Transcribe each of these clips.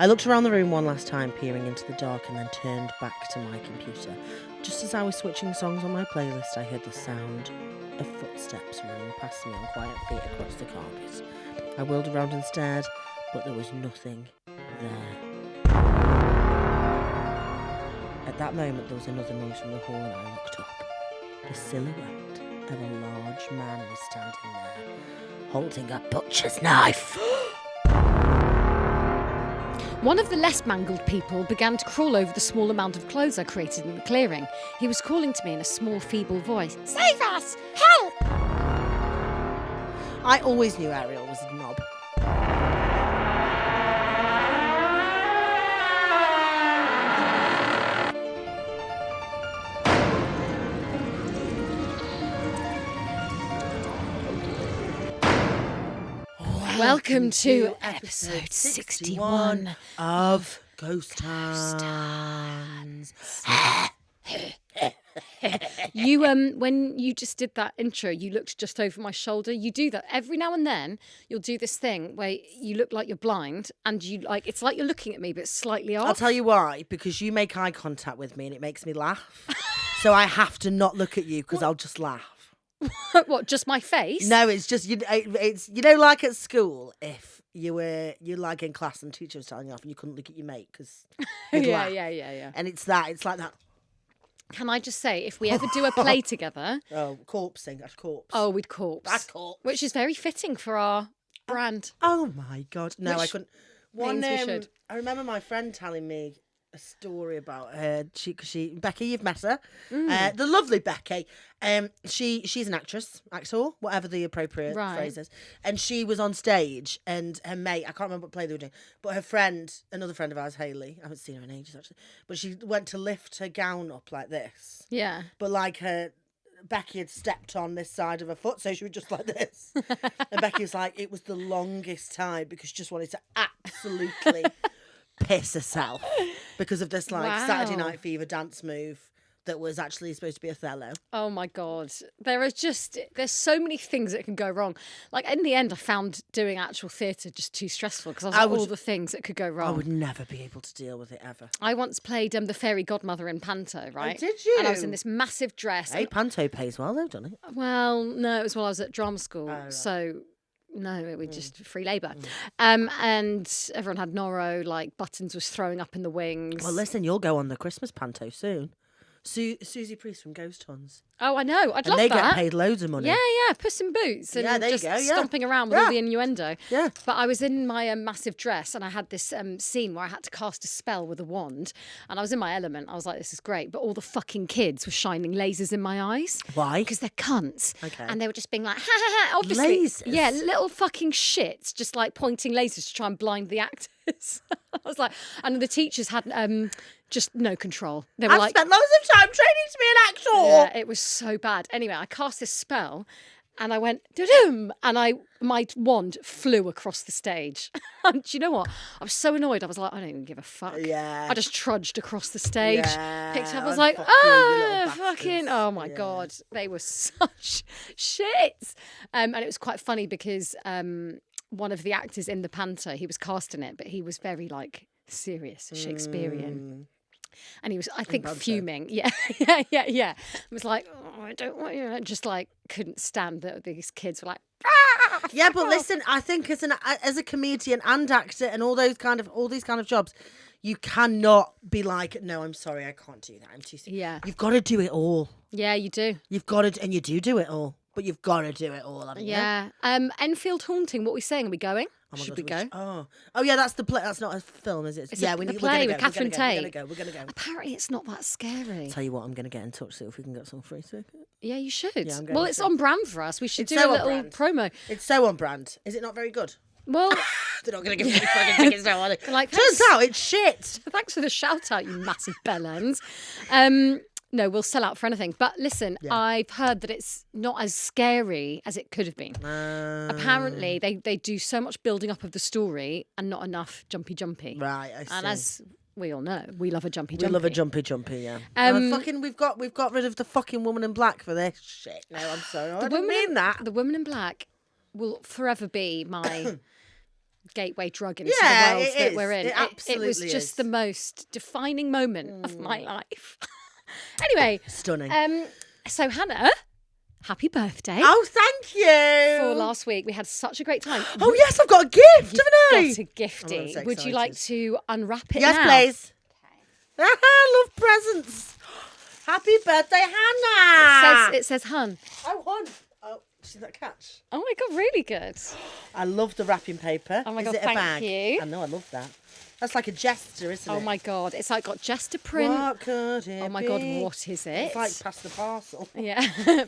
I looked around the room one last time, peering into the dark, and then turned back to my computer. Just as I was switching songs on my playlist, I heard the sound of footsteps running past me on quiet feet across the carpet. I whirled around and stared, but there was nothing there. At that moment, there was another noise from the hall, and I looked up. The silhouette of a large man was standing there, holding a butcher's knife. One of the less mangled people began to crawl over the small amount of clothes I created in the clearing. He was calling to me in a small, feeble voice. Save us! Help! I always knew Ariel was a knob. Welcome to episode 61 of Ghost Hands. You when you just did that intro, you looked just over my shoulder. You do that every now and then. You'll do this thing where you look like you're blind, and you it's like you're looking at me, but slightly off. I'll tell you why. Because you make eye contact with me, and it makes me laugh. So I have to not look at you because I'll just laugh. What? Just my face? No, it's just it's like at school if you're like in class and the teacher was telling you off and you couldn't look at your mate because yeah. And it's like that. Can I just say, if we ever do a play together... Oh, corpsing. That's corpse. Oh, we'd corpse. That's corpse. Which is very fitting for our brand. Oh, my God. No, I couldn't. Means we should. I remember my friend telling me a story about her. She Becky, you've met her. The lovely Becky. She's an actor, whatever the appropriate phrase is. And she was on stage, and her mate, I can't remember what play they were doing, but her friend, another friend of ours, Hayley, I haven't seen her in ages actually, but she went to lift her gown up like this. Yeah. But like Becky had stepped on this side of her foot, so she was just like this. And Becky was like, it was the longest time because she just wanted to absolutely piss herself because of this Saturday Night Fever dance move that was actually supposed to be Othello. Oh my God. There's so many things that can go wrong. Like in the end, I found doing actual theatre just too stressful because I was all the things that could go wrong. I would never be able to deal with it ever. I once played the fairy godmother in panto, right? Oh, did you? And I was in this massive dress. Hey, panto pays well though, doesn't it? Well, no, it was while I was at drama school. Oh, right. So... No, it was just free labour. And everyone had Noro, like Buttons was throwing up in the wings. Well, listen, you'll go on the Christmas panto soon. Susie Priest from Ghost Huns. Oh, I know. I'd love that. And they get paid loads of money. Yeah, Puss in Boots. And there just you go, stomping around with all the innuendo. Yeah. But I was in my massive dress and I had this scene where I had to cast a spell with a wand. And I was in my element. I was like, this is great. But all the fucking kids were shining lasers in my eyes. Why? Because they're cunts. Okay. And they were just being like, ha ha ha. Obviously. Lasers? Yeah, little fucking shits just like pointing lasers to try and blind the actors. I was like, and the teachers had... just no control. They were I've spent loads of time training to be an actor. Yeah, it was so bad. Anyway, I cast this spell and I went, da-dum, and my wand flew across the stage. And do you know what? I was so annoyed. I was like, I don't even give a fuck. Yeah. I just trudged across the stage, picked up, I was like, fucking, oh my God. They were such shit. And it was quite funny because one of the actors in the panto, he was casting it, but he was very serious, Shakespearean. And he was, I think, fuming. Yeah. It was like, oh, I don't want you. Just couldn't stand that these kids were like, ah! Yeah, but listen, I think as a comedian and actor and all these kind of jobs, you cannot be like, no, I'm sorry, I can't do that. I'm too sick. Yeah. You've got to do it all. Yeah, you do. You've got to, and you do it all. But you've got to do it all, haven't you? Yeah. Enfield Haunting, what are we saying? Are we going? Oh my Should God, we go? Oh yeah, that's the play. That's not a film, is it? It's yeah, the we're play gonna with Catherine Tate. We're gonna go. Apparently, it's not that scary. Tell you what, I'm gonna get in touch, see if we can get some free ticket. Yeah, you should. Yeah, I'm going well, it's to. on brand for us. We should It's do so a on little brand. promo. It's so on brand. Is it not very good? Well, they're not gonna give me fucking tickets now, are they? Like, turns out it's shit. Thanks for the shout out, you massive bellends. No, we'll sell out for anything. But listen, I've heard that it's not as scary as it could have been. Apparently, they do so much building up of the story and not enough jumpy. Right, I see. And as we all know, we love a jumpy. We love a jumpy, yeah. We've got rid of the fucking woman in black for this shit. No, I'm sorry. I didn't mean that. The woman in black will forever be my gateway drug into the world that we're in. It was just the most defining moment of my life. Anyway. Stunning. So Hannah, happy birthday. Oh, thank you. For last week. We had such a great time. Oh, yes, I've got a gift, haven't I? Got a gifty. So would you like to unwrap it now? Yes, please. Okay. I love presents. Happy birthday, Hannah. It says Hun. Oh, Hun. Oh, see that catch? Oh my God, really good. I love the wrapping paper. Oh my God, Is it a bag? thank you. I know, I love that. That's like a jester, isn't it? Oh my God, it's like got jester print. What could it Oh my be? God, what is it? It's like pass the parcel. Yeah,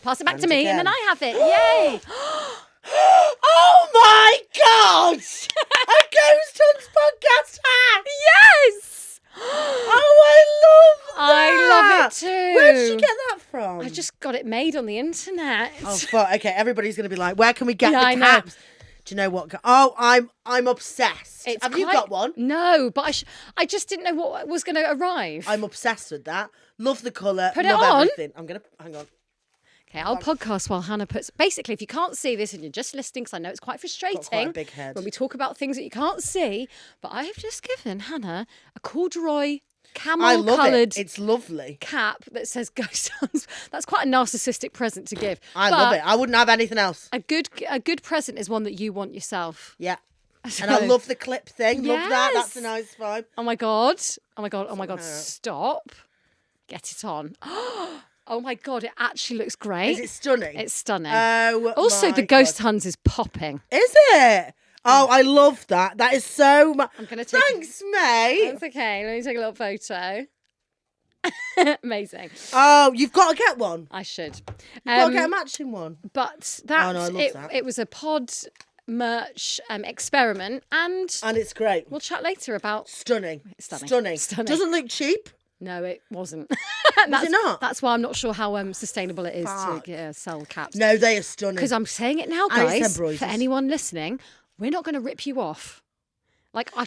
pass it back to me again. and then I have it. Yay! Oh my God! A Ghost Hunts podcast hat! Yes! Oh, I love it too. Where did you get that from? I just got it made on the internet. Oh, fuck. Okay, everybody's going to be like, where can we get I the know. caps? Do you know what? Oh, I'm obsessed. Have you got one? No, but I just didn't know what was going to arrive. I'm obsessed with that. Love the colour. Put love it on. everything. I'm going to... Hang on. Okay, I'll podcast while Hannah puts... Basically, if you can't see this and you're just listening, because I know it's quite frustrating Got quite a big head. when we talk about things that you can't see, but I have just given Hannah a corduroy camel-coloured... It's lovely. ...cap that says Ghost Hunts. That's quite a narcissistic present to give. I love it. I wouldn't have anything else. A good present is one that you want yourself. Yeah. So, and I love the clip thing. Yes. Love that. That's a nice vibe. Oh my God. Oh my God. Oh my God. Stop. Get it on. Oh my God. It actually looks great. Is it stunning? It's stunning. Oh, also, the Ghost Huns is popping. Is it? Oh, I love that. That is so much. I'm going to take... Thanks, mate. That's okay. Let me take a little photo. Amazing. Oh, you've got to get one. I should. You've got to get a matching one. But that, I love that. It was a pod merch experiment, and it's great. We'll chat later about... Stunning. Stunning. Doesn't look cheap. No, it wasn't. Was it not? That's why I'm not sure how sustainable it is to sell caps. No, they are stunning. Because I'm saying it now, guys, for anyone listening, we're not going to rip you off. Like, I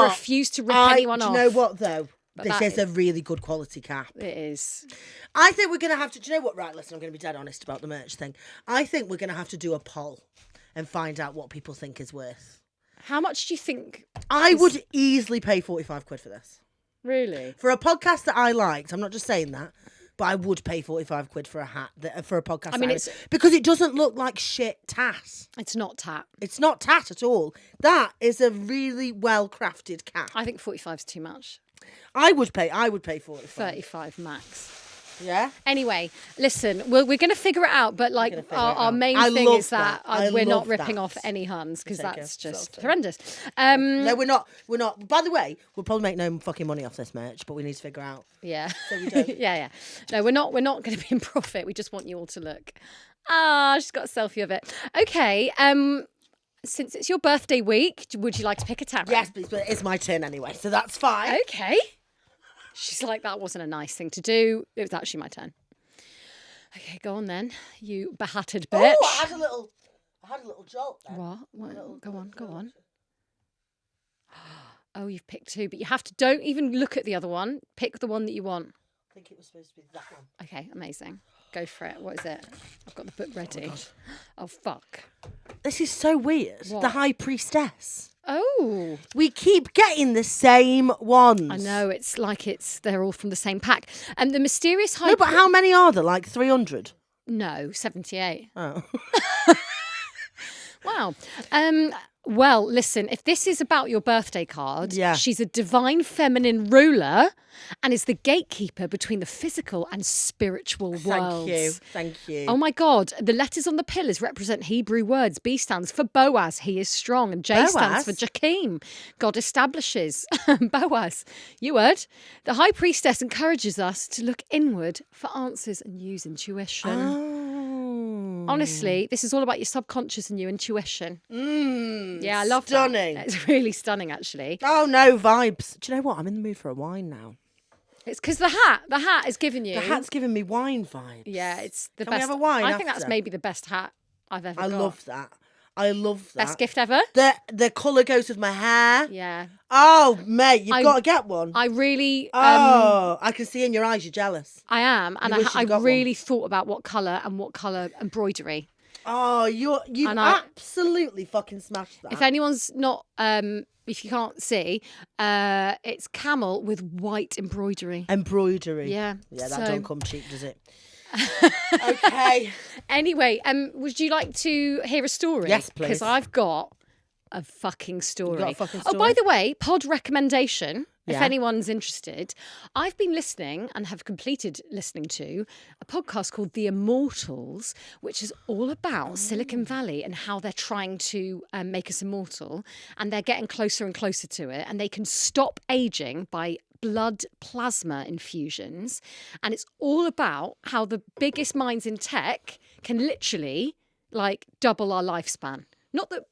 refuse to rip anyone off. Do you know what, though? But this is a really good quality cap. It is. I think we're going to have to... Do you know what? Right, listen, I'm going to be dead honest about the merch thing. I think we're going to have to do a poll and find out what people think is worth. How much do you think? I would easily pay 45 quid for this. Really? For a podcast that I liked, I'm not just saying that, but I would pay 45 quid for a hat, for a podcast. I mean, because it doesn't look like shit tat. It's not tat. It's not tat at all. That is a really well-crafted cap. I think 45 is too much. I would pay 45. 35 max. Yeah. Anyway, listen, we're going to figure it out, but like our main thing is that we're not ripping off any Huns because that's just horrendous. No, we're not. By the way, we'll probably make no fucking money off this merch, but we need to figure out. Yeah. So we don't. yeah. No, we're not going to be in profit. We just want you all to look. She's got a selfie of it. Okay. Since it's your birthday week, would you like to pick a tarot? Yes, please. But it's my turn anyway, so that's fine. Okay. She's like, that wasn't a nice thing to do. It was actually my turn. Okay, go on then, you behatted bitch. Oh, I had a little jolt then. What? Go on. Oh, you've picked two, but you have to, don't even look at the other one. Pick the one that you want. I think it was supposed to be that one. Okay, amazing. Go for it. What is it? I've got the book ready. Oh fuck. This is so weird. What? The High Priestess. Oh. We keep getting the same ones. I know, it's like they're all from the same pack. And the mysterious High... No, but how many are there? Like 300? No, 78. Oh. Wow. Well, listen, if this is about your birthday card, she's a divine feminine ruler and is the gatekeeper between the physical and spiritual worlds. Thank you. Oh my God. The letters on the pillars represent Hebrew words. B stands for Boaz, he is strong. And J stands for Jakim, God establishes. Boaz, you heard. The High Priestess encourages us to look inward for answers and use intuition. Oh. Honestly, this is all about your subconscious and your intuition. Yeah, I love stunning. That. It's really stunning, actually. Oh, no, vibes. Do you know what? I'm in the mood for a wine now. It's because the hat is giving you... The hat's giving me wine vibes. Yeah, it's the Can best. we have a wine I think after? that's maybe the best hat I've ever got. I love that. Best gift ever? The colour goes with my hair. Yeah. Oh, mate, you've got to get one. I really... I can see in your eyes you're jealous. I am. And I really thought about what colour and what colour embroidery. Oh, you've absolutely fucking smashed that. If anyone's not, if you can't see, it's camel with white embroidery. Yeah. Yeah, that don't come cheap, does it? Okay. Anyway, would you like to hear a story? Yes, please. Because I've got a fucking story. You got a fucking story? Oh, by the way, pod recommendation. If anyone's interested, I've been listening and have completed listening to a podcast called The Immortals, which is all about Silicon Valley and how they're trying to make us immortal, and they're getting closer and closer to it, and they can stop aging by blood plasma infusions. And it's all about how the biggest minds in tech can literally like double our lifespan. Not that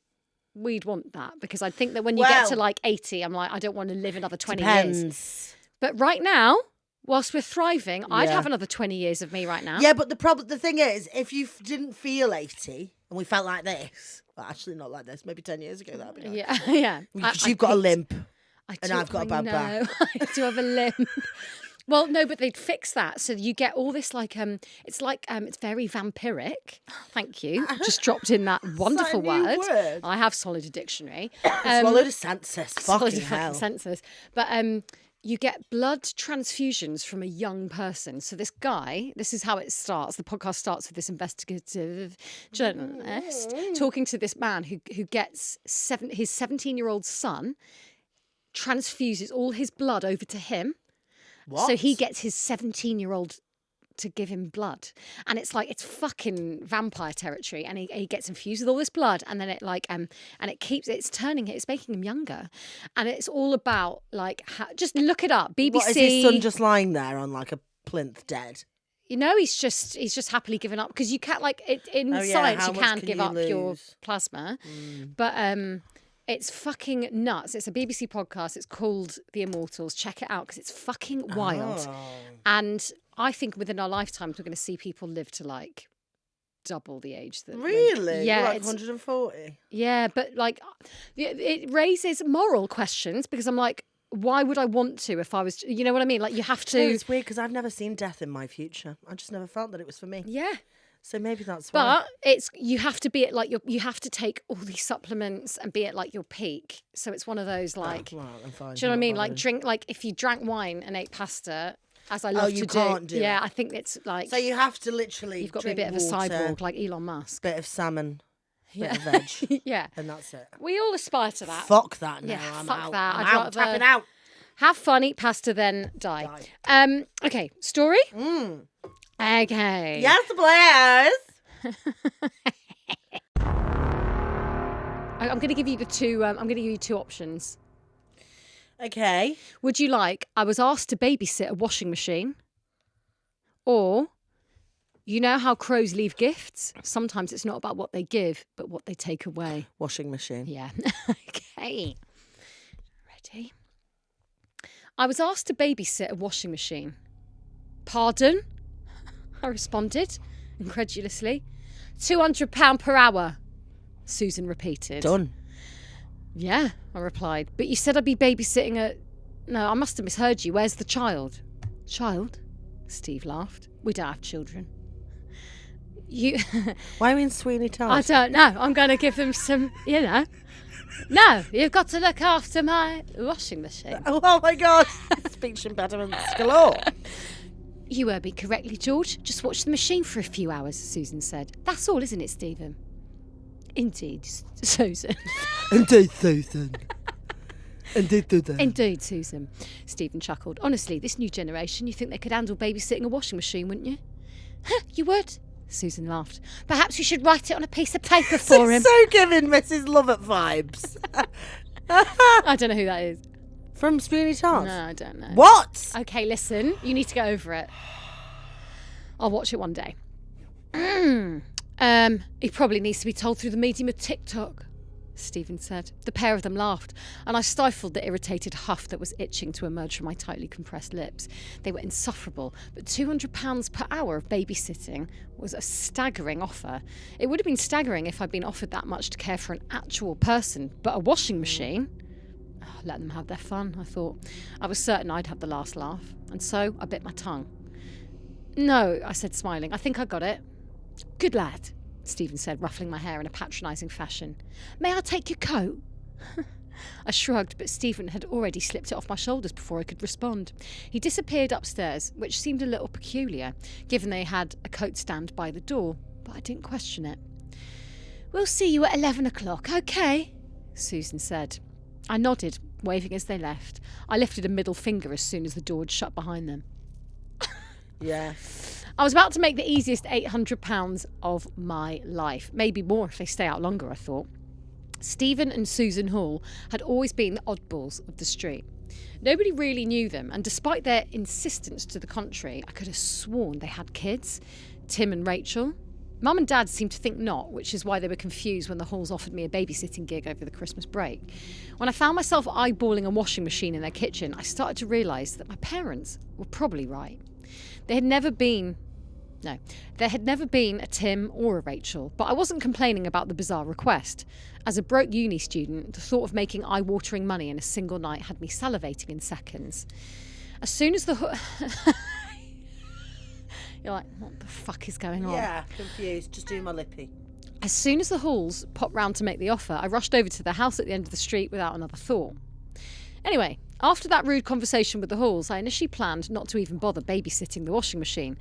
we'd want that, because I think that when you get to like 80, I'm like, I don't want to live another 20 years. But right now, whilst we're thriving, I'd have another 20 years of me right now. Yeah, but the thing is, if you didn't feel 80 and we felt like this, well, actually not like this, maybe 10 years ago, that'd be nice. Yeah. Because you've got a limp and I've got a bad back. I do have a limp. Well, no, but they'd fix that. So you get all this like, it's very vampiric. Thank you. Just dropped in that wonderful word. I have swallowed a dictionary. Swallowed a census. Fucking hell. Census. But you get blood transfusions from a young person. So this guy, this is how it starts. The podcast starts with this investigative journalist talking to this man who gets his 17-year-old son, transfuses all his blood over to him. What? So he gets his 17-year-old to give him blood. And it's like, it's fucking vampire territory. And he gets infused with all this blood. And then it like, and it's making him younger. And it's all about like, just look it up. BBC. What, is his son just lying there on like a plinth dead? You know, he's just happily given up. Because you can't like, in science, you can give up your plasma. But, it's fucking nuts. It's a BBC podcast. It's called The Immortals. Check it out because it's fucking wild. And I think within our lifetimes, we're going to see people live to like double the age. Really? Yeah. Like 140? Yeah, but like it raises moral questions because I'm like, why would I want to if I was, you know what I mean? Like you have to. No, it's weird because I've never seen death in my future. I just never felt that it was for me. Yeah. So maybe that's why. But you have to be at like you have to take all these supplements and be at like your peak. So it's one of those like, well, I'm fine. Do you know what I mean? Like drink, like if you drank wine and ate pasta, as I love to can't do yeah, it. I think it's like. So you have to literally. You've got to be a bit of a cyborg like Elon Musk. Bit of salmon. Bit of veg. Yeah. And that's it. We all aspire to that. Fuck that now. Yeah, I'm fuck out. that. I'm out. Tapping out. Have fun, eat pasta, then die. Okay, story. Okay. Yes, please. I'm going to give you the two. I'm going to give you two options. Okay. Would you like? I was asked to babysit a washing machine, or you know how crows leave gifts. Sometimes it's not about what they give, but what they take away. Washing machine. Yeah. Okay. Ready? I was asked to babysit a washing machine. Pardon? I responded incredulously. £200 per hour, Susan repeated. Done. Yeah, I replied. But you said I'd be babysitting a... No, I must have misheard you. Where's the child? Child? Steve laughed. We don't have children. You... Why are we in Sweeney Todd? I don't know. I'm going to give them some, you know... No, you've got to look after my washing machine. Oh my God. Speech impediments galore. You heard me correctly, George. Just watch the machine for a few hours, Susan said. That's all, isn't it, Stephen? Indeed, Susan. Indeed, Susan. Indeed, Susan. Stephen chuckled. Honestly, this new generation, you think they could handle babysitting a washing machine, wouldn't you? Huh, you would? Susan laughed. Perhaps you should write it on a piece of paper for him. So giving Mrs. Lovett vibes. I don't know who that is. From Sweeney Todd? No, I don't know. What? Okay, listen. You need to get over it. I'll watch it one day. He probably needs to be told through the medium of TikTok, Stephen said. The pair of them laughed, and I stifled the irritated huff that was itching to emerge from my tightly compressed lips. They were insufferable, but £200 per hour of babysitting was a staggering offer. It would have been staggering if I'd been offered that much to care for an actual person, but a washing machine... Let them have their fun, I thought. I was certain I'd have the last laugh, and so I bit my tongue. No, I said, smiling. I think I got it. Good lad. Stephen said, ruffling my hair in a patronising fashion. May I take your coat? I shrugged, but Stephen had already slipped it off my shoulders before I could respond. He disappeared upstairs, which seemed a little peculiar, given they had a coat stand by the door, but I didn't question it. We'll see you at 11 o'clock, OK? Susan said. I nodded, waving as they left. I lifted a middle finger as soon as the door had shut behind them. Yeah. I was about to make the easiest £800 of my life. Maybe more if they stay out longer, I thought. Stephen and Susan Hall had always been the oddballs of the street. Nobody really knew them, and despite their insistence to the contrary, I could have sworn they had kids. Tim and Rachel. Mum and Dad seemed to think not, which is why they were confused when the Halls offered me a babysitting gig over the Christmas break. When I found myself eyeballing a washing machine in their kitchen, I started to realise that my parents were probably right. There had never been a Tim or a Rachel, but I wasn't complaining about the bizarre request. As a broke uni student, the thought of making eye-watering money in a single night had me salivating in seconds. As soon as the... You're like, what the fuck is going on? Yeah, confused. Just doing my lippy. As soon as the Halls popped round to make the offer, I rushed over to the house at the end of the street without another thought. Anyway, after that rude conversation with the Halls, I initially planned not to even bother babysitting the washing machine.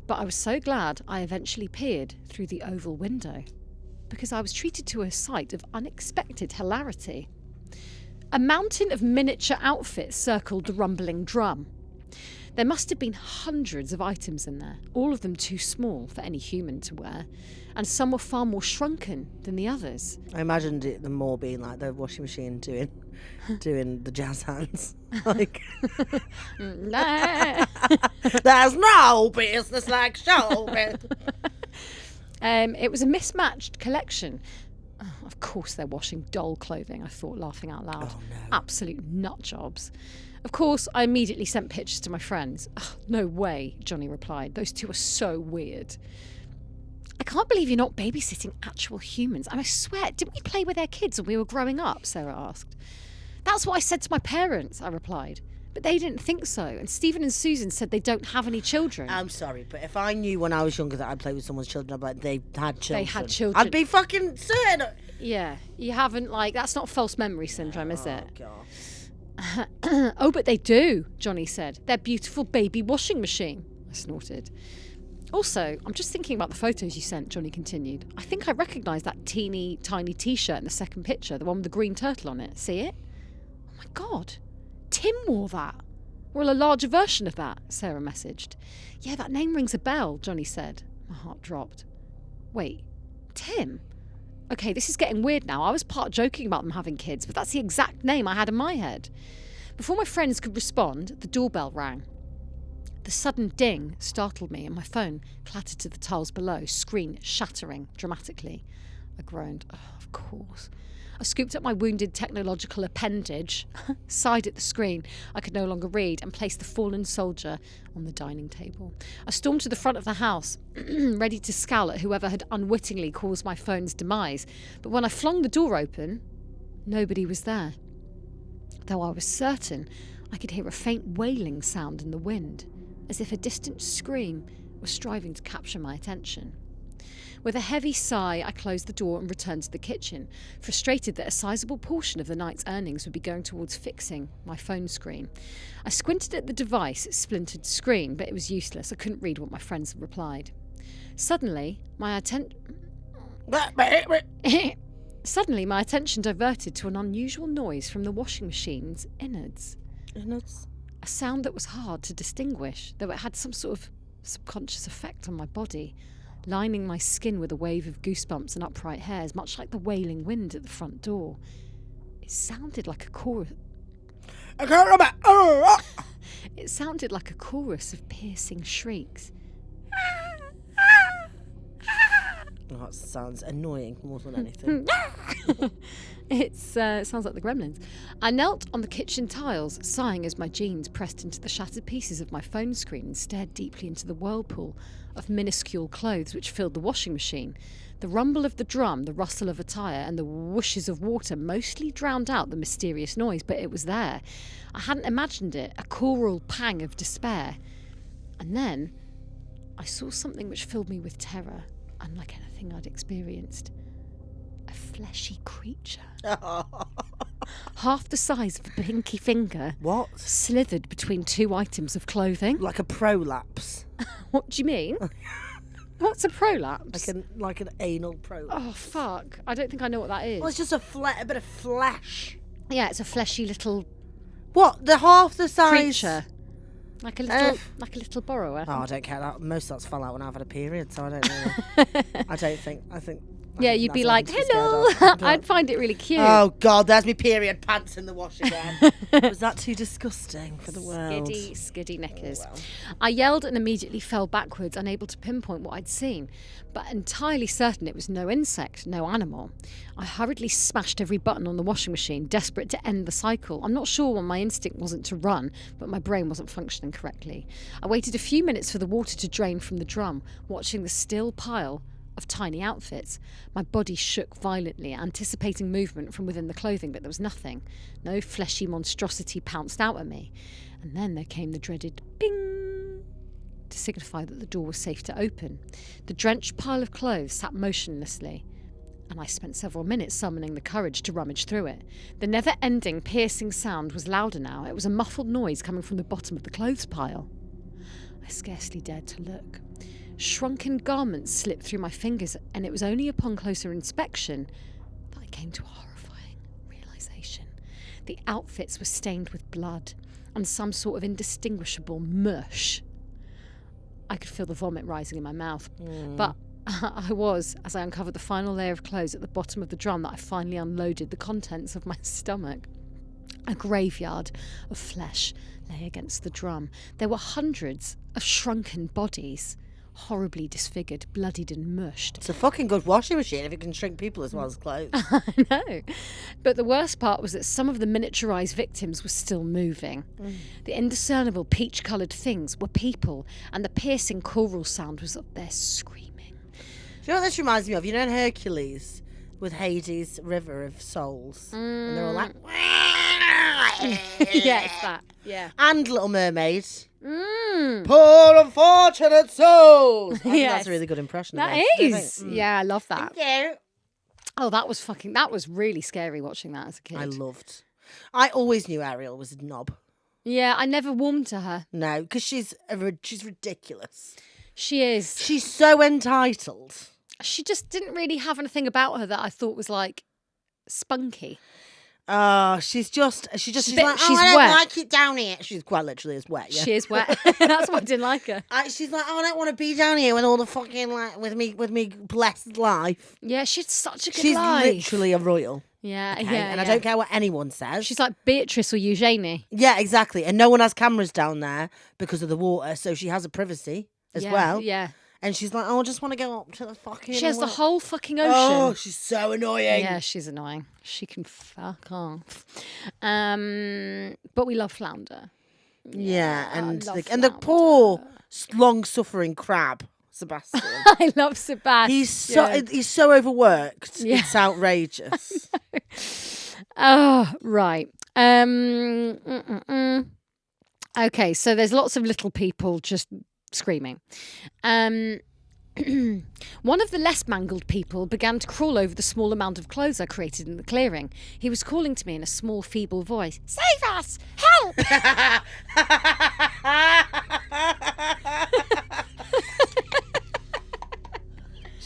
But I was so glad I eventually peered through the oval window, because I was treated to a sight of unexpected hilarity. A mountain of miniature outfits circled the rumbling drum. There must have been hundreds of items in there, all of them too small for any human to wear, and some were far more shrunken than the others. I imagined it the more being like the washing machine doing the jazz hands. Like, there's no business like showbiz. It was a mismatched collection. Oh, of course they're washing doll clothing, I thought, laughing out loud. Oh, no. Absolute nut jobs. Of course, I immediately sent pictures to my friends. Oh, no way, Johnny replied. Those two are so weird. I can't believe you're not babysitting actual humans. And I swear, didn't we play with their kids when we were growing up? Sarah asked. That's what I said to my parents, I replied. But they didn't think so. And Stephen and Susan said they don't have any children. I'm sorry, but if I knew when I was younger that I'd play with someone's children, I'd be like, they had children. They had children. I'd be fucking certain. Yeah, you haven't, like, that's not false memory syndrome, is it? God. Oh, but they do, Johnny said. Their beautiful baby washing machine. I snorted. Also, I'm just thinking about the photos you sent, Johnny continued. I think I recognise that teeny tiny t-shirt in the second picture, the one with the green turtle on it. See it? Oh my God. Tim wore that. Well, a larger version of that, Sarah messaged. Yeah, that name rings a bell, Johnny said. My heart dropped. Wait, Tim? Okay, this is getting weird now. I was part joking about them having kids, but that's the exact name I had in my head. Before my friends could respond, the doorbell rang. The sudden ding startled me and my phone clattered to the tiles below, screen shattering dramatically. I groaned. Oh, of course. I scooped up my wounded technological appendage, sighed at the screen I could no longer read, and placed the fallen soldier on the dining table. I stormed to the front of the house, ready to scowl at whoever had unwittingly caused my phone's demise. But when I flung the door open, nobody was there. Though I was certain I could hear a faint wailing sound in the wind, as if a distant scream was striving to capture my attention. With a heavy sigh, I closed the door and returned to the kitchen, frustrated that a sizable portion of the night's earnings would be going towards fixing my phone screen. I squinted at the device, splintered screen, but it was useless. I couldn't read what my friends had replied. Suddenly, my attention diverted to an unusual noise from the washing machine's innards. A sound that was hard to distinguish, though it had some sort of subconscious effect on my body, lining my skin with a wave of goosebumps and upright hairs, much like the wailing wind at the front door. It sounded like a chorus. It sounded like a chorus of piercing shrieks. Oh, that sounds annoying more than anything. It sounds like the Gremlins. I knelt on the kitchen tiles, sighing as my jeans pressed into the shattered pieces of my phone screen and stared deeply into the whirlpool of minuscule clothes which filled the washing machine. The rumble of the drum, the rustle of a tyre, and the whooshes of water mostly drowned out the mysterious noise, but it was there. I hadn't imagined it, a choral pang of despair. And then I saw something which filled me with terror. unlike anything I'd experienced. A fleshy creature. Half the size of a pinky finger. What? Slithered between two items of clothing. Like a prolapse. What do you mean? What's a prolapse? Like an anal prolapse. Oh, fuck. I don't think I know what that is. Well, it's just a bit of flesh. Yeah, it's a fleshy little... What? The half the size? Creature. Like a little borrower. Oh, I don't care. Most of that's fell out when I've had a period, so I don't know. I think... Yeah, you'd be like, hello. I'd find it really cute. Oh, God, there's my period pants in the wash again. Was that too disgusting for the world? Skiddy knickers. Oh, well. I yelled and immediately fell backwards, unable to pinpoint what I'd seen, but entirely certain it was no insect, no animal. I hurriedly smashed every button on the washing machine, desperate to end the cycle. I'm not sure why my instinct wasn't to run, but my brain wasn't functioning correctly. I waited a few minutes for the water to drain from the drum, watching the still pile of tiny outfits. My body shook violently, anticipating movement from within the clothing, but there was nothing. No fleshy monstrosity pounced out at me. And then there came the dreaded bing to signify that the door was safe to open. The drenched pile of clothes sat motionlessly, and I spent several minutes summoning the courage to rummage through it. The never-ending, piercing sound was louder now. It was a muffled noise coming from the bottom of the clothes pile. I scarcely dared to look. Shrunken garments slipped through my fingers, and it was only upon closer inspection that I came to a horrifying realisation. The outfits were stained with blood and some sort of indistinguishable mush. I could feel the vomit rising in my mouth, but I was, as I uncovered the final layer of clothes at the bottom of the drum, that I finally unloaded the contents of my stomach. A graveyard of flesh lay against the drum. There were hundreds of shrunken bodies, horribly disfigured, bloodied and mushed. It's a fucking good washing machine if it can shrink people as well as clothes. I know. But the worst part was that some of the miniaturised victims were still moving. The indiscernible peach-coloured things were people, and the piercing choral sound was of their screaming. Do you know what this reminds me of? You know in Hercules with Hades' river of souls? And they're all like... Yeah, it's that. Yeah. And Little Mermaid. Poor unfortunate souls. I think that's a really good impression. That is. Yeah, I love that. Thank you. Oh, that was really scary watching that as a kid. I always knew Ariel was a knob. Yeah, I never warmed to her. No, because she's ridiculous. She is. She's so entitled. She just didn't really have anything about her that I thought was like spunky. She's like, she's I don't wet. like it down here. She's quite literally as wet. Yeah. She is wet. That's why I didn't like her. She's like, I don't want to be down here with all the fucking with me blessed life. Yeah, she's such a good life. She's literally a royal. Yeah, okay? yeah. And I don't care what anyone says. She's like Beatrice or Eugenie. Yeah, exactly. And no one has cameras down there because of the water, so she has a privacy as well. Yeah. And she's like, I just want to go up to the fucking... She has the whole fucking ocean. Oh, she's so annoying. Yeah, she's annoying. She can fuck off. But we love Flounder. Yeah, and the poor, long-suffering crab, Sebastian. I love Sebastian. He's so overworked. Yeah. It's outrageous. Oh, right. Okay, so there's lots of little people just screaming. One of the less mangled people began to crawl over the small amount of clothes I created in the clearing. He was calling to me in a small, feeble voice. Save us! Help!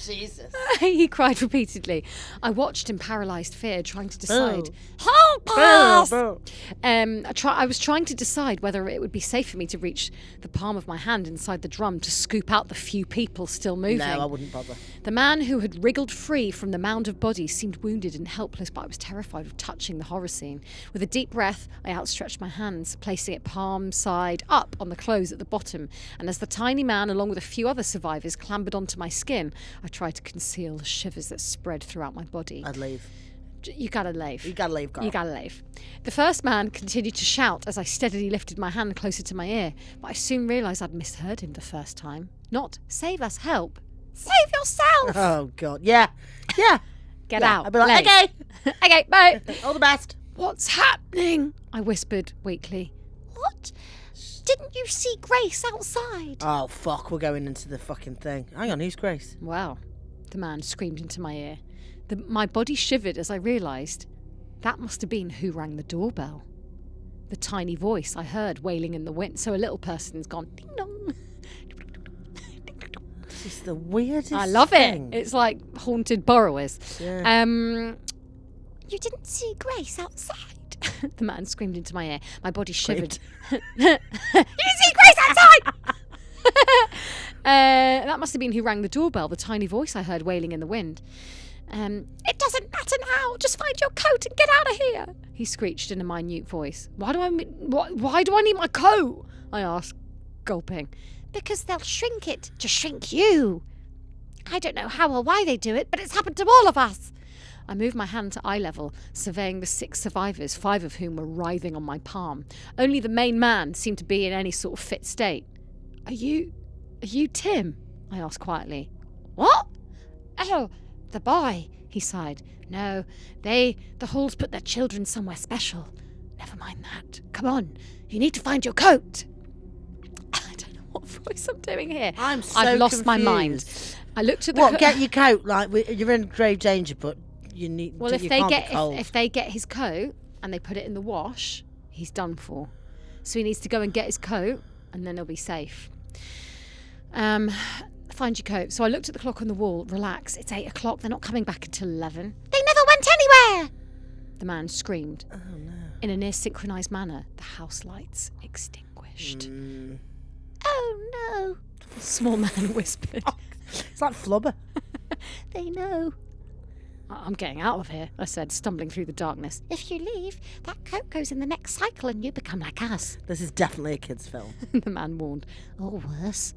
Jesus. He cried repeatedly. I watched in paralysed fear, trying to decide. Help us! I was trying to decide whether it would be safe for me to reach the palm of my hand inside the drum to scoop out the few people still moving. No, I wouldn't bother. The man who had wriggled free from the mound of bodies seemed wounded and helpless, but I was terrified of touching the horror scene. With a deep breath, I outstretched my hands, placing it palm side up on the clothes at the bottom, and as the tiny man, along with a few other survivors, clambered onto my skin, I tried to conceal the shivers that spread throughout my body. I'd leave. You gotta leave. You gotta leave, girl. You gotta leave. The first man continued to shout as I steadily lifted my hand closer to my ear, but I soon realised I'd misheard him the first time. Not, save us, help. Save yourself! Oh, God. Yeah. Yeah. Get out. I'd be like, leave. okay. Okay, bye. All the best. What's happening? I whispered weakly. What? Didn't you see Grace outside? Oh, fuck. We're going into the fucking thing. Hang on, who's Grace? Well, the man screamed into my ear. My body shivered as I realised that must have been who rang the doorbell. The tiny voice I heard wailing in the wind. So a little person's gone, ding dong. This is the weirdest I love thing. it. It's like haunted borrowers. Yeah. You didn't see Grace outside? The man screamed into my ear. My body shivered. You didn't see Grace outside? That must have been who rang the doorbell, the tiny voice I heard wailing in the wind. It doesn't matter now. Just find your coat and get out of here, he screeched in a minute voice. Why do I need my coat? I asked, gulping. Because they'll shrink it to shrink you. I don't know how or why they do it, but it's happened to all of us. I moved my hand to eye level, surveying the 6 survivors, 5 of whom were writhing on my palm. Only the main man seemed to be in any sort of fit state. Are you Tim? I asked quietly. What? Oh, the boy, he sighed. No, the Halls put their children somewhere special. Never mind that. Come on, you need to find your coat. I don't know what voice I'm doing here. I've lost my mind. I looked at the get your coat, like you're in grave danger, but you need. Well, if they get his coat and they put it in the wash, he's done for. So he needs to go and get his coat, and then he'll be safe. Find your coat. So I looked at the clock on the wall. Relax, it's 8 o'clock. They're not coming back until 11. They never went anywhere! The man screamed. Oh no! In a near synchronised manner, the house lights extinguished. Oh no! The small man whispered. It's like Flubber. They know. I'm getting out of here, I said, stumbling through the darkness. If you leave, that coat goes in the next cycle and you become like us. This is definitely a kid's film. The man warned. Or worse.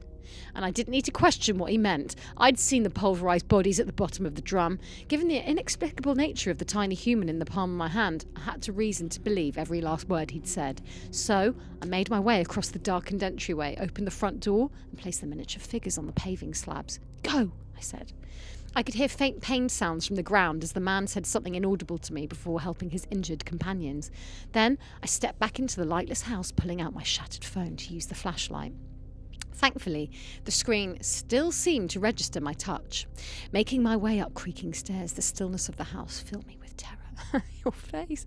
And I didn't need to question what he meant. I'd seen the pulverised bodies at the bottom of the drum. Given the inexplicable nature of the tiny human in the palm of my hand, I had to reason to believe every last word he'd said. So I made my way across the darkened entryway, opened the front door, and placed the miniature figures on the paving slabs. Go, I said. I could hear faint pain sounds from the ground as the man said something inaudible to me before helping his injured companions. Then I stepped back into the lightless house, pulling out my shattered phone to use the flashlight. Thankfully, the screen still seemed to register my touch. Making my way up creaking stairs, the stillness of the house filled me with terror. Your face.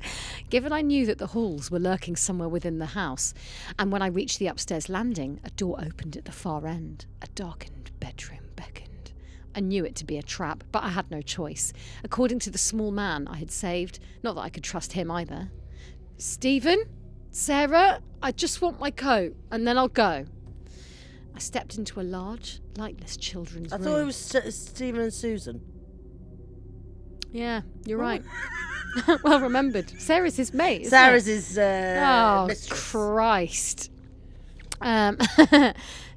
Given I knew that the Halls were lurking somewhere within the house, and when I reached the upstairs landing, a door opened at the far end. A darkened bedroom beckoned. I knew it to be a trap, but I had no choice. According to the small man I had saved, not that I could trust him either. Stephen? Sarah? I just want my coat, and then I'll go. I stepped into a large, lightless children's room. I thought it was Stephen and Susan. Yeah, you're right. Well remembered. Sarah's his mate, isn't Sarah's it? his mistress. Christ.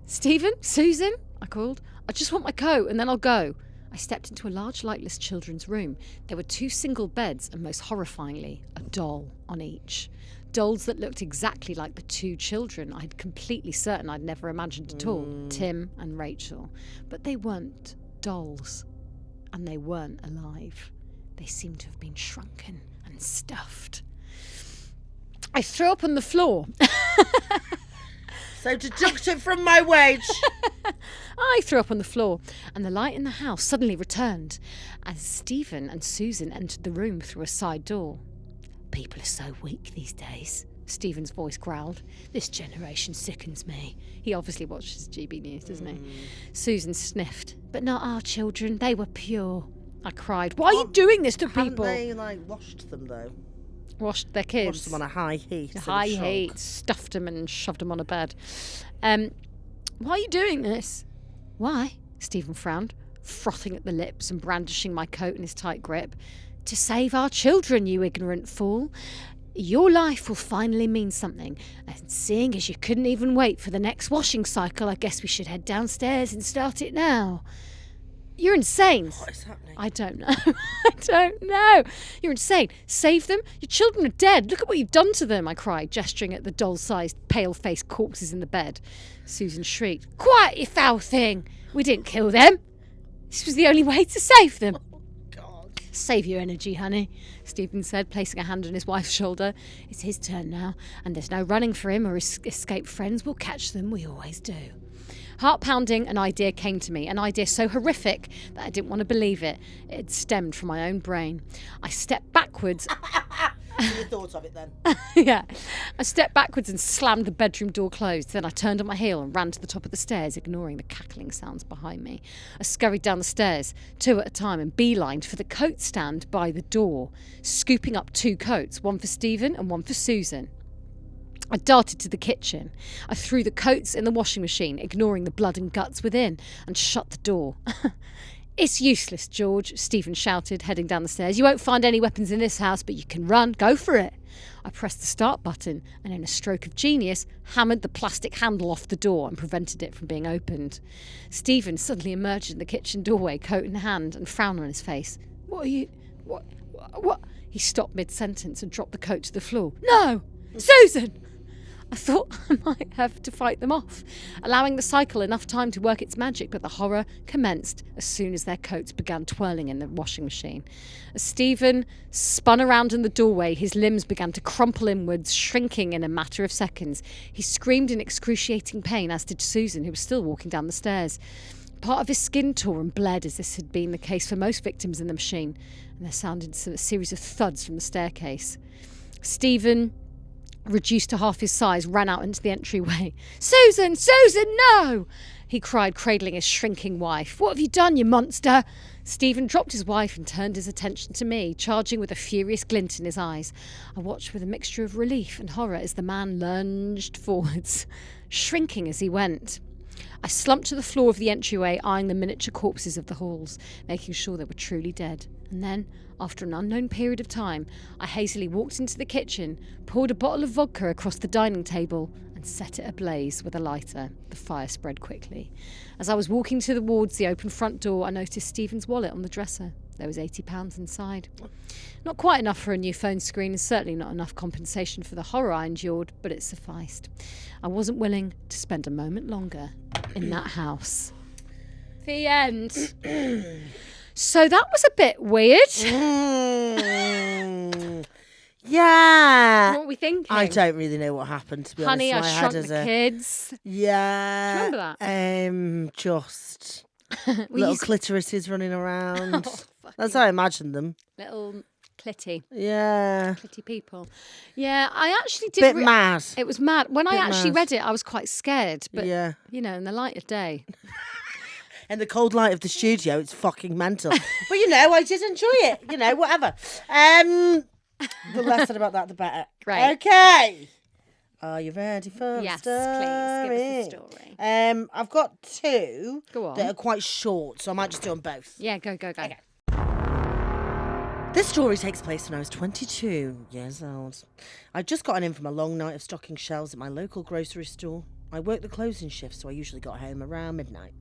Stephen? Susan? I called. I just want my coat and then I'll go. I stepped into a large, lightless children's room. There were 2 single beds and, most horrifyingly, a doll on each. Dolls that looked exactly like the 2 children I'd completely certain I'd never imagined at all, Tim and Rachel. But they weren't dolls, and they weren't alive. They seemed to have been shrunken and stuffed. I threw up on the floor. So deduct it from my wage. I threw up on the floor, and the light in the house suddenly returned as Stephen and Susan entered the room through a side door. People are so weak these days, Stephen's voice growled. This generation sickens me. He obviously watches GB News, doesn't he? Susan sniffed. But not our children. They were pure. I cried. Why are you doing this to people? Haven't they, washed them, though? Washed their kids? Washed them on a high heat. High heat. Stuffed them and shoved them on a bed. Why are you doing this? Why? Stephen frowned, frothing at the lips and brandishing my coat in his tight grip. To save our children, you ignorant fool. Your life will finally mean something. And seeing as you couldn't even wait for the next washing cycle, I guess we should head downstairs and start it now. You're insane. What is happening? I don't know. I don't know. You're insane. Save them? Your children are dead. Look at what you've done to them, I cried, gesturing at the doll-sized, pale-faced corpses in the bed. Susan shrieked. Quiet, you foul thing. We didn't kill them. This was the only way to save them. Save your energy, honey, Stephen said, placing a hand on his wife's shoulder. It's his turn now, and there's no running for him or his escaped friends. We'll catch them, we always do. Heart pounding, an idea came to me, an idea so horrific that I didn't want to believe it. It had stemmed from my own brain. I stepped backwards. You thought of it then? Yeah. I stepped backwards and slammed the bedroom door closed. Then I turned on my heel and ran to the top of the stairs, ignoring the cackling sounds behind me. I scurried down the stairs, 2 at a time, and beelined for the coat stand by the door, scooping up 2 coats, one for Stephen and one for Susan. I darted to the kitchen. I threw the coats in the washing machine, ignoring the blood and guts within, and shut the door. It's useless, George, Stephen shouted, heading down the stairs. You won't find any weapons in this house, but you can run. Go for it. I pressed the start button and, in a stroke of genius, hammered the plastic handle off the door and prevented it from being opened. Stephen suddenly emerged in the kitchen doorway, coat in hand, and frown on his face. What are you... What? He stopped mid-sentence and dropped the coat to the floor. No! Susan! I thought I might have to fight them off, allowing the cycle enough time to work its magic, but the horror commenced as soon as their coats began twirling in the washing machine. As Stephen spun around in the doorway, his limbs began to crumple inwards, shrinking in a matter of seconds. He screamed in excruciating pain, as did Susan, who was still walking down the stairs. Part of his skin tore and bled, as this had been the case for most victims in the machine, and there sounded a series of thuds from the staircase. Stephen, reduced to half his size, ran out into the entryway. Susan! Susan, no! He cried, cradling his shrinking wife. What have you done, you monster? Stephen dropped his wife and turned his attention to me, charging with a furious glint in his eyes. I watched with a mixture of relief and horror as the man lunged forwards, shrinking as he went. I slumped to the floor of the entryway, eyeing the miniature corpses of the halls, making sure they were truly dead. And then, after an unknown period of time, I hazily walked into the kitchen, poured a bottle of vodka across the dining table, and set it ablaze with a lighter. The fire spread quickly. As I was walking towards the open front door, I noticed Stephen's wallet on the dresser. There was £80 inside. Not quite enough for a new phone screen, and certainly not enough compensation for the horror I endured, but it sufficed. I wasn't willing to spend a moment longer in that house. The end. So that was a bit weird. Yeah. What were we thinking? I don't really know what happened, to be Honey, honest. I Shrunk the Kids. Yeah. Do you remember that? Just little clitorises running around. Oh, that's how I imagined them. Little clitty. Yeah. Clitty people. Yeah, I actually did. Bit mad. It was mad. When I actually read it, I was quite scared. But, yeah. You know, in the light of day. In the cold light of the studio, it's fucking mental. But, you know, I did enjoy it. You know, whatever. The less said about that, the better. Great. Okay. Are you ready for the yes, story? Yes, please. Give us the story. I've got 2 that are quite short, so I might just do them both. Yeah, go. Okay. This story takes place when I was 22 years old. I'd just gotten in from a long night of stocking shelves at my local grocery store. I worked the closing shift, so I usually got home around midnight.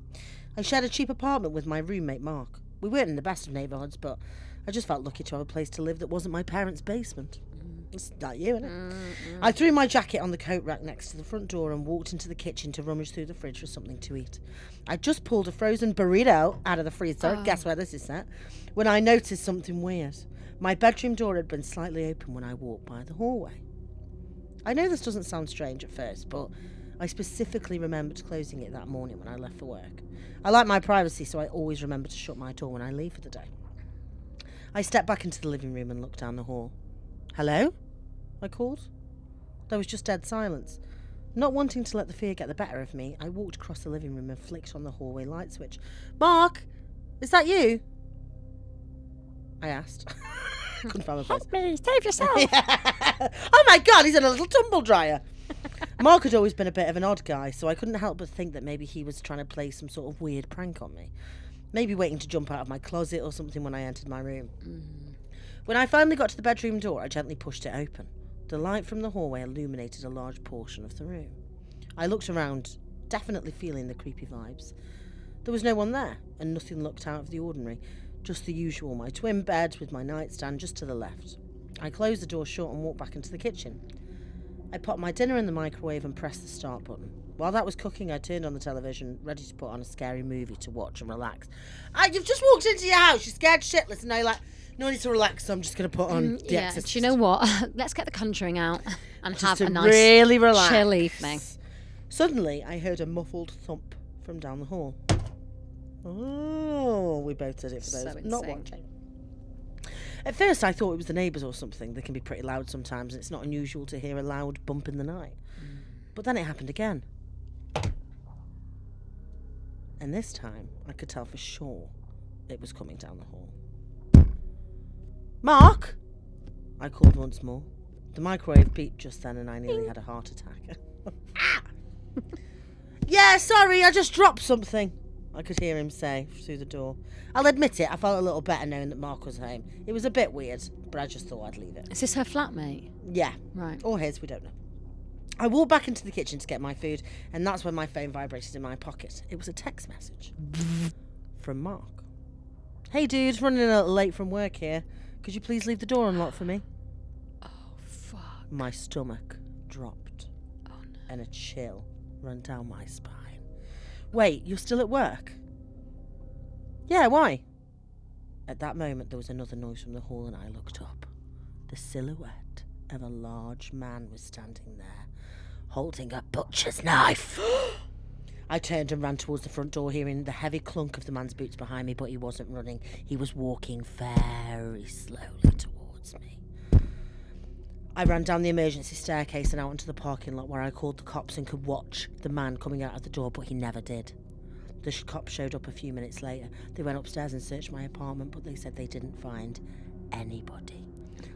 I shared a cheap apartment with my roommate, Mark. We weren't in the best of neighbourhoods, but I just felt lucky to have a place to live that wasn't my parents' basement. It's not you, isn't it? I threw my jacket on the coat rack next to the front door and walked into the kitchen to rummage through the fridge for something to eat. I just pulled a frozen burrito out of the freezer. Guess where this is set? When I noticed something weird. My bedroom door had been slightly open when I walked by the hallway. I know this doesn't sound strange at first, but I specifically remembered closing it that morning when I left for work. I like my privacy, so I always remember to shut my door when I leave for the day. I stepped back into the living room and looked down the hall. Hello? I called. There was just dead silence. Not wanting to let the fear get the better of me, I walked across the living room and flicked on the hallway light switch. Mark, is that you? I asked. Couldn't find my voice. Help me, save yourself. Yeah. Oh my God, he's in a little tumble dryer. Mark had always been a bit of an odd guy, so I couldn't help but think that maybe he was trying to play some sort of weird prank on me. Maybe waiting to jump out of my closet or something when I entered my room. When I finally got to the bedroom door, I gently pushed it open. The light from the hallway illuminated a large portion of the room. I looked around, definitely feeling the creepy vibes. There was no one there, and nothing looked out of the ordinary. Just the usual, my twin bed with my nightstand just to the left. I closed the door shut and walked back into the kitchen. I popped my dinner in the microwave and pressed the start button. While that was cooking, I turned on the television, ready to put on a scary movie to watch and relax. You've just walked into your house, you're scared shitless, and now you're like, no need to relax, so I'm just going to put on The Exorcist. Do you know what? Let's get The Conjuring out and just have a nice really relax. chill evening. Suddenly, I heard a muffled thump from down the hall. Oh, we both did it for those not watching. At first, I thought it was the neighbours or something. They can be pretty loud sometimes, and it's not unusual to hear a loud bump in the night. But then it happened again. And this time, I could tell for sure it was coming down the hall. Mark! I called once more. The microwave beeped just then, and I nearly had a heart attack. Yeah, sorry, I just dropped something, I could hear him say through the door. I'll admit it, I felt a little better knowing that Mark was home. It was a bit weird, but I just thought I'd leave it. Is this her flatmate? Yeah. Right. Or his, we don't know. I walked back into the kitchen to get my food, and that's when my phone vibrated in my pocket. It was a text message from Mark. Hey dude, running a little late from work here. Could you please leave the door unlocked for me? Oh, fuck. My stomach dropped. Oh, no. And a chill ran down my spine. Wait, you're still at work? Yeah, why? At that moment, there was another noise from the hall, and I looked up. The silhouette of a large man was standing there, holding a butcher's knife. I turned and ran towards the front door, hearing the heavy clunk of the man's boots behind me, but he wasn't running. He was walking very slowly towards me. I ran down the emergency staircase and out into the parking lot, where I called the cops and could watch the man coming out of the door, but he never did. The cops showed up a few minutes later. They went upstairs and searched my apartment, but they said they didn't find anybody.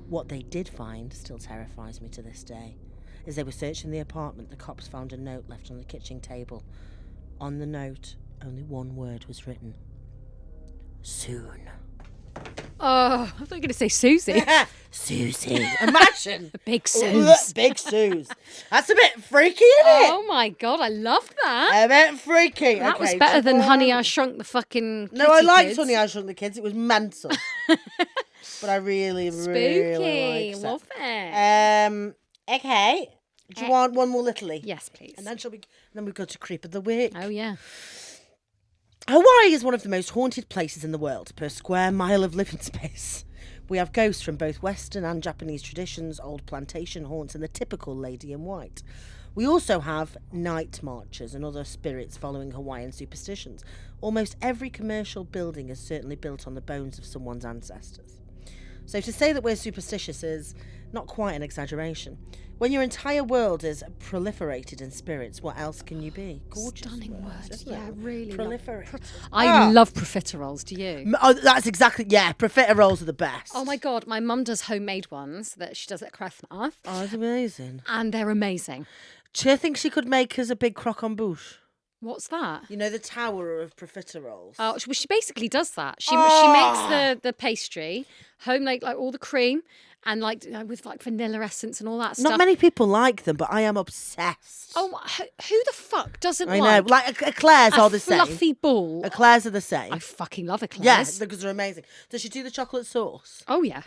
What they did find still terrifies me to this day. As they were searching the apartment, the cops found a note left on the kitchen table. On the note, only one word was written. Soon. Oh, I thought you were going to say Susie. Susie. Imagine. Big Suze. Big Suze. That's a bit freaky, isn't it? Oh my God, I love that. A bit freaky. That was better than Honey, I Shrunk the fucking No, I liked kids. Honey, I Shrunk the Kids. It was mental. But I really, really liked it. Love it. Okay. Do you want one more littly? Yes, please. And then we go to Creep of the Week. Oh, yeah. Hawaii is one of the most haunted places in the world per square mile of living space. We have ghosts from both Western and Japanese traditions, old plantation haunts, and the typical lady in white. We also have night marchers and other spirits following Hawaiian superstitions. Almost every commercial building is certainly built on the bones of someone's ancestors. So to say that we're superstitious is not quite an exaggeration. When your entire world is proliferated in spirits, what else can you be? Gorgeous. Stunning word. Yeah, it? really. Proliferate. I love profiteroles. Do you? Oh, that's exactly, profiteroles are the best. Oh my God, my mum does homemade ones that she does at Christmas. Oh, that's amazing. And they're amazing. Do you think she could make us a big croque-en-bouche? What's that? You know, the tower of profiteroles. Oh, well, she basically does that. She makes the pastry, homemade, like all the cream, and with vanilla essence and all that stuff. Not many people like them, but I am obsessed. Oh, who the fuck doesn't I know, like eclairs are the same. A fluffy ball. Eclairs are the same. I fucking love eclairs. Yes, because they're amazing. Does she do the chocolate sauce? Oh yeah.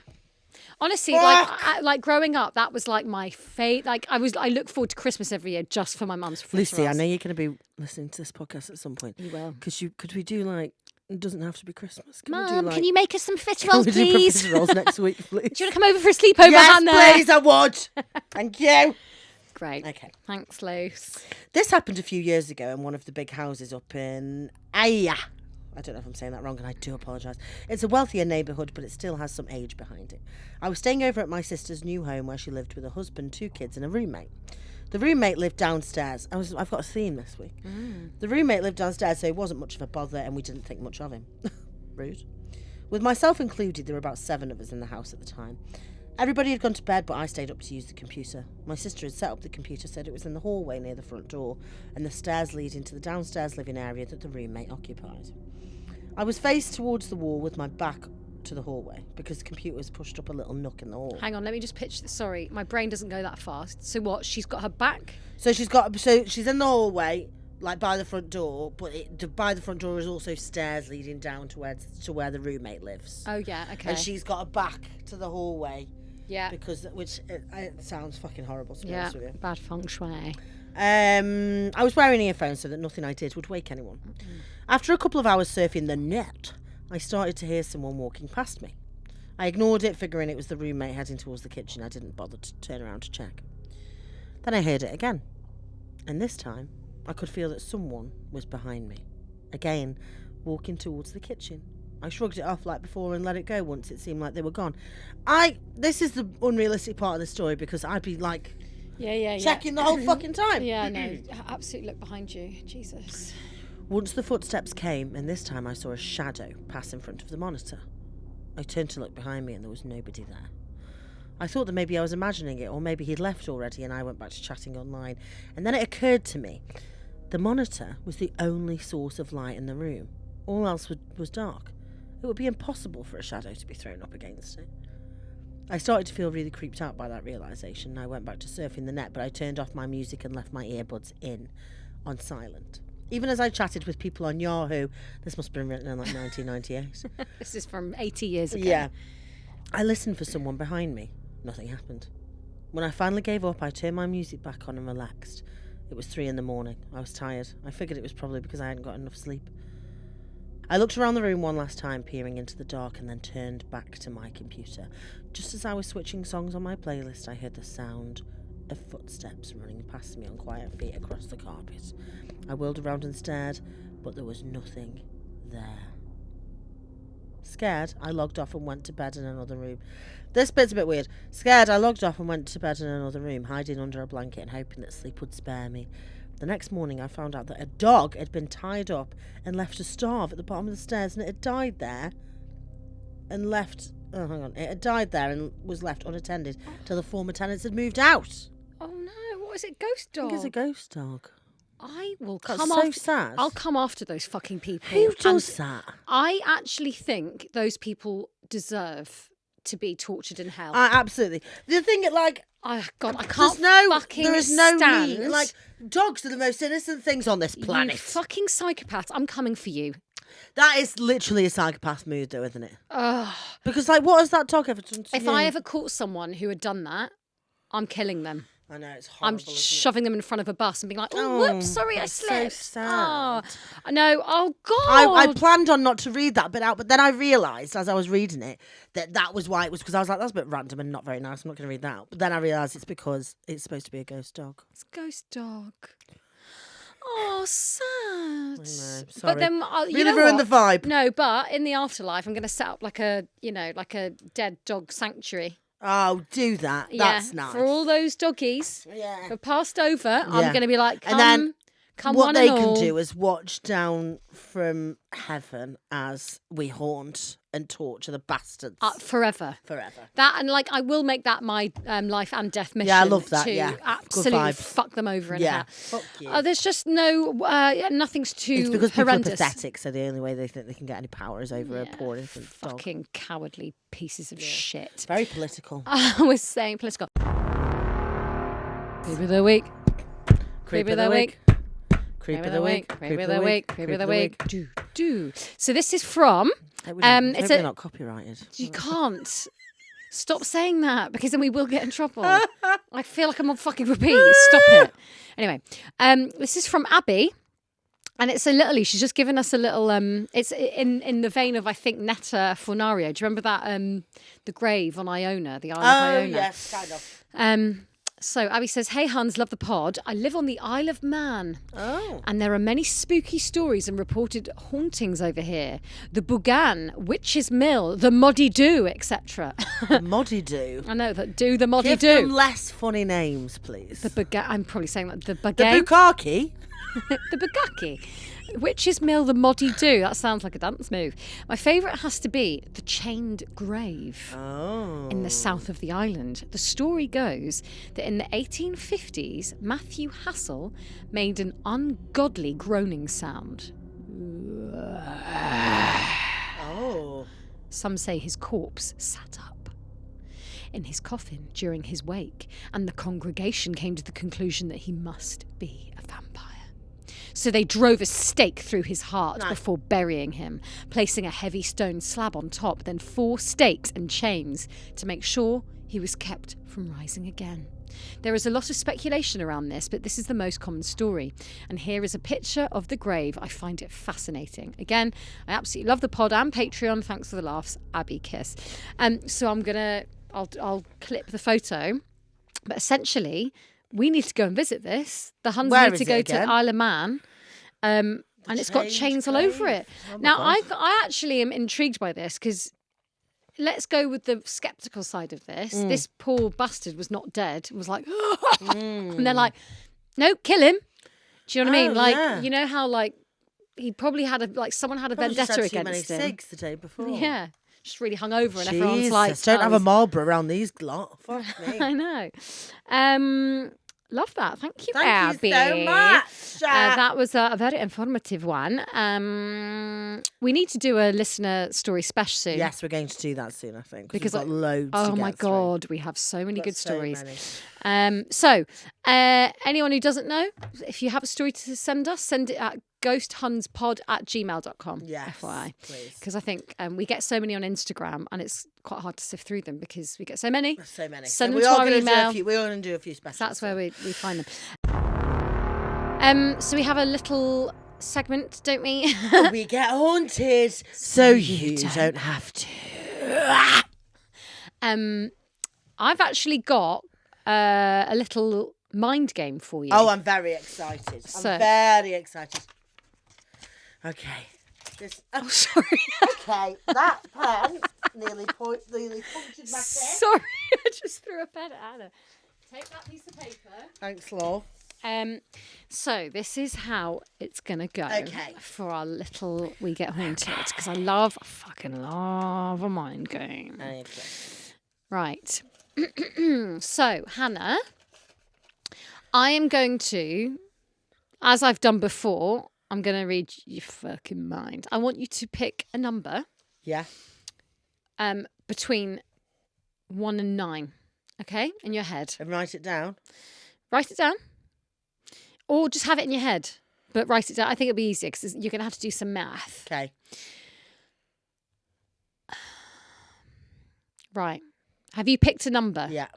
Honestly, like growing up, that was like my fate. I look forward to Christmas every year just for my mum's profiteroles. Lucy, I know you're going to be listening to this podcast at some point. You will. Could we do it doesn't have to be Christmas. Mum, can you make us some profiteroles, please? Can we do profiteroles next week, please? Do you want to come over for a sleepover, Hannah? Yes, please, I would. Thank you. Great. Okay. Thanks, Luce. This happened a few years ago in one of the big houses up in Aya. I don't know if I'm saying that wrong, and I do apologise. It's a wealthier neighbourhood, but it still has some age behind it. I was staying over at my sister's new home where she lived with a husband, 2 kids, and a roommate. The roommate lived downstairs. I've got a theme this week. The roommate lived downstairs, so he wasn't much of a bother, and we didn't think much of him. Rude. With myself included, there were about 7 of us in the house at the time. Everybody had gone to bed, but I stayed up to use the computer. My sister had set up the computer, said it was in the hallway near the front door, and the stairs leading to the downstairs living area that the roommate occupied. I was faced towards the wall with my back to the hallway because the computer was pushed up a little nook in the hall. Hang on, let me just pitch this. Sorry, my brain doesn't go that fast. So what? She's got her back? So she's in the hallway, like by the front door, but by the front door is also stairs leading down to where the roommate lives. Oh yeah, okay. And she's got a back to the hallway. Yeah. Which sounds fucking horrible to be honest with you. Bad feng shui. I was wearing earphones so that nothing I did would wake anyone. After a couple of hours surfing the net, I started to hear someone walking past me. I ignored it, figuring it was the roommate heading towards the kitchen. I didn't bother to turn around to check. Then I heard it again. And this time, I could feel that someone was behind me. Again, walking towards the kitchen. I shrugged it off like before and let it go once it seemed like they were gone. This is the unrealistic part of the story because I'd be like... checking the whole fucking time. Yeah, no, absolutely look behind you. Jesus. Once the footsteps came, and this time I saw a shadow pass in front of the monitor. I turned to look behind me and there was nobody there. I thought that maybe I was imagining it, or maybe he'd left already and I went back to chatting online. And then it occurred to me, the monitor was the only source of light in the room. All else was dark. It would be impossible for a shadow to be thrown up against it. I started to feel really creeped out by that realisation, and I went back to surfing the net, but I turned off my music and left my earbuds in on silent. Even as I chatted with people on Yahoo, this must have been written in like 1998. This is from 80 years ago. Yeah. I listened for someone behind me. Nothing happened. When I finally gave up, I turned my music back on and relaxed. It was 3 a.m. I was tired. I figured it was probably because I hadn't got enough sleep. I looked around the room one last time, peering into the dark, and then turned back to my computer. Just as I was switching songs on my playlist, I heard the sound of footsteps running past me on quiet feet across the carpet. I whirled around and stared, but there was nothing there. Scared, I logged off and went to bed in another room. This bit's a bit weird. Scared, I logged off and went to bed in another room, hiding under a blanket and hoping that sleep would spare me. The next morning, I found out that a dog had been tied up and left to starve at the bottom of the stairs, and it had died there and left... Oh, hang on. It had died there and was left unattended till the former tenants had moved out. Oh, no. What is it? Ghost dog? I think it's a ghost dog. I will That's come so after... sad. I'll come after those fucking people. Who does that? I actually think those people deserve to be tortured in hell. Absolutely. The thing, like... Oh, God, I can't there is no stand... need. Like, dogs are the most innocent things on this planet. You fucking psychopath. I'm coming for you. That is literally a psychopath mood, though, isn't it? Ugh. Because, like, what has that dog ever done to you? If I ever caught someone who had done that, I'm killing them. I know, it's horrible. I'm shoving them in front of a bus and being like, oh, whoops, sorry, I slipped. So sad. Oh, no, oh, God. I planned on not to read that bit out, but then I realised as I was reading it that was why it was, because I was like, that's a bit random and not very nice. I'm not going to read that out. But then I realised it's because it's supposed to be a ghost dog. It's a ghost dog. Oh, sad. I know, sorry. But then, you know ruined what? the vibe. No, but in the afterlife, I'm going to set up like a dead dog sanctuary. Oh, do that. Yeah, That's nice. for all those doggies who are passed over, I'm going to be like, come, and then come what one they and can all. do is watch down from heaven as we haunt and torture the bastards. Forever. Forever. That, and like, I will make that my life and death mission. Yeah, I love that, to yeah. absolutely fuck them over in hell. Fuck you. There's just no, nothing's too It's because people are horrendous. pathetic, so the only way they think they can get any power is over a poor innocent dog. Fucking cowardly pieces of shit. Very political. I was saying political. Creep of the week. Creep of the week. Creep of the week. Creep of the week. Creep of the week. Do. So this is from... It's not copyrighted. You can't. Stop saying that, because then we will get in trouble. I feel like I'm on fucking repeat. Stop it. Anyway, this is from Abbie. And it's she's just given us a little, it's in the vein of, I think, Netta Fornario. Do you remember that, the grave on Iona, the Isle of Iona? Oh, yes, kind of. So Abbie says, hey, Huns, love the pod. I live on the Isle of Mann. Oh. And there are many spooky stories and reported hauntings over here. The Bugan, Witch's Mill, the Moddy Do, etc. Moddy Do? I know, that do the Moddy Give Do. them less funny names, please. The Bugan, I'm probably saying that. The The Bugan. Bukaki? The Bugaki. Witch's Mill, the Moddy Do. That sounds like a dance move. My favourite has to be the Chained Grave in the south of the island. The story goes that in the 1850s, Matthew Hassel made an ungodly groaning sound. Oh. Some say his corpse sat up in his coffin during his wake, and the congregation came to the conclusion that he must be a vampire. So they drove a stake through his heart before burying him, placing a heavy stone slab on top, then 4 stakes and chains to make sure he was kept from rising again. There is a lot of speculation around this, but this is the most common story. And here is a picture of the grave. I find it fascinating. Again, I absolutely love the pod and Patreon. Thanks for the laughs, Abbie Kiss. So I'll clip the photo. But essentially, we need to go and visit this. The Huns Where need is to it go again? to Isle of Mann. And it's got chains all over it. Oh my Now, God. I actually am intrigued by this because let's go with the sceptical side of this. This poor bastard was not dead. It was like, and they're like, no, kill him. Do you know what I mean? Like, you know how like he probably had someone had a vendetta against him. Many cigs the day before. Yeah, just really hungover, and everyone's like, don't have a Marlborough around these lot. Fuck me. I know. Love that. Thank you, Abbie. Thank you so much. That was a very informative one. We need to do a listener story special soon. Yes, we're going to do that soon, I think. Because we've got loads oh to my get God, we have so many good so stories. many. So, anyone who doesn't know, if you have a story to send us, send it at ghosthunspod@gmail.com. Yes, FYI. please. Because I think we get so many on Instagram and it's quite hard to sift through them because we get so many. So many. Send So them to our email. We're going to do a few specials. That's where we find them. So we have a little segment, don't we? We get haunted so you don't have to. I've actually got a little mind game for you. Oh, I'm very excited. I'm very excited. Okay. Oh, sorry. Okay, that pen nearly punctured my head. Sorry, I just threw a pen at Anna. Take that piece of paper. Thanks, Law. So this is how it's gonna go. Okay. For our little We Get Haunted, because I fucking love a mind game. Okay. Right. So Hannah, I am going to, as I've done before, I'm going to read your fucking mind. I want you to pick a number. Yeah. Between 1 and 9. Okay? In your head. And write it down. Write it down. Or just have it in your head. But write it down. I think it'll be easier because you're going to have to do some math. Okay. Right. Have you picked a number? Yeah.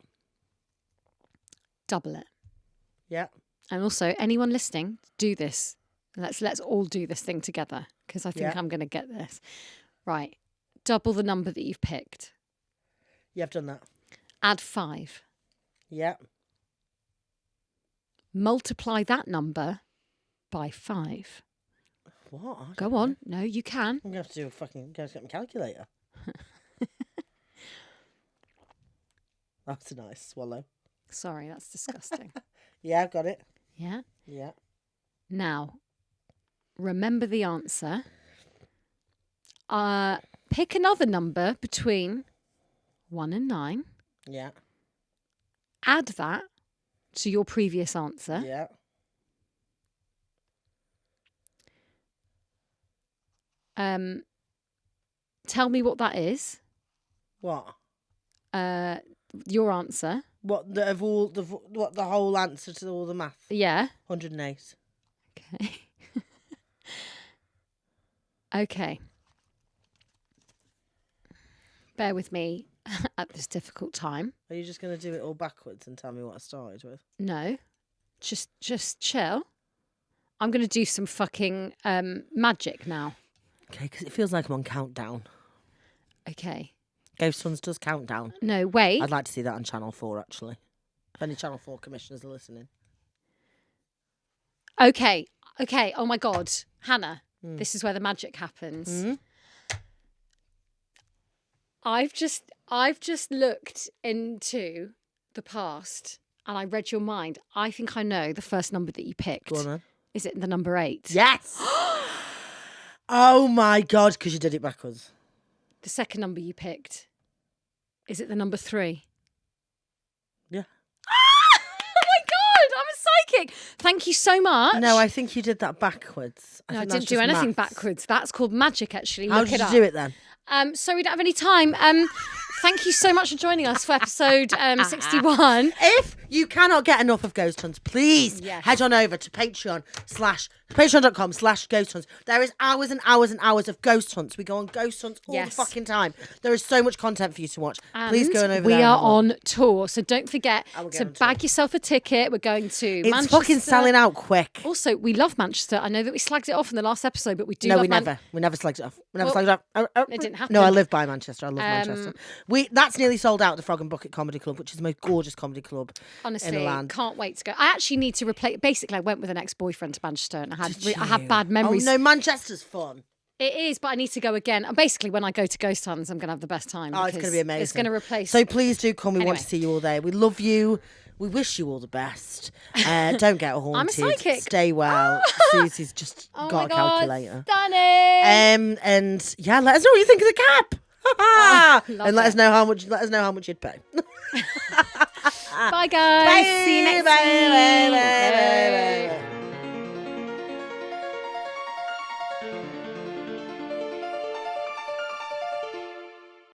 Double it. Yeah. And also, anyone listening, do this. Let's all do this thing together because I think I'm going to get this. Right. Double the number that you've picked. Yeah, I've done that. Add 5. Yeah. Multiply that number by 5. What? Go on. No, you can. I'm going to have to do a fucking... Go get my calculator. That's a nice swallow. Sorry, that's disgusting. Yeah, I've got it. Yeah? Yeah. Now, remember the answer. Pick another number between 1 and 9. Yeah. Add that to your previous answer. Yeah. Tell me what that is. What? Your answer. What the whole answer to all the math? Yeah. 108. Okay. Okay. Bear with me at this difficult time. Are you just going to do it all backwards and tell me what I started with? No. Just chill. I'm going to do some fucking magic now. Okay, because it feels like I'm on countdown. Okay. Ghost Huns does countdown. No, wait. I'd like to see that on Channel 4, actually. If any Channel 4 commissioners are listening. Okay. Oh my God. Hannah, this is where the magic happens. I've just looked into the past and I read your mind. I think I know the first number that you picked. Go on then. Is it the number 8? Yes! Oh my God, because you did it backwards. The second number you picked. Is it the number 3? Yeah. Oh my God, I'm a psychic. Thank you so much. No, I think you did that backwards. I didn't do anything backwards. That's called magic, actually. How Look did it you up. do it then? So we don't have any time. Thank you so much for joining us for episode 61. If you cannot get enough of Ghost Huns, please head on over to patreon.com/Ghost Huns. There is hours and hours and hours of Ghost Hunts. We go on Ghost Hunts all the fucking time. There is so much content for you to watch. Please go on over there. We are on tour, so don't forget to bag yourself a ticket. We're going to Manchester. It's fucking selling out quick. Also, we love Manchester. I know that we slagged it off in the last episode, but we do love we never slagged it off. We never slagged it off. It didn't happen. No, I live by Manchester. I love Manchester. That's nearly sold out at the Frog and Bucket Comedy Club, which is the most gorgeous comedy club Honestly, in the land. Can't wait to go. I actually need to replace. Basically, I went with an ex-boyfriend to Manchester, and I had bad memories. Oh no, Manchester's fun. It is, but I need to go again. And basically, when I go to Ghost Huns, I'm going to have the best time. Oh, it's going to be amazing. It's going to replace. So please do come. We want to see you all there. We love you. We wish you all the best. Don't get haunted. I'm a psychic. Stay well. Susie's just got a calculator. Stunning. And yeah, let us know what you think of the cap. And let us know how much. Let us know how much you'd pay. Bye guys. Bye. See you next Bye. week. Bye. Bye. Bye. Bye.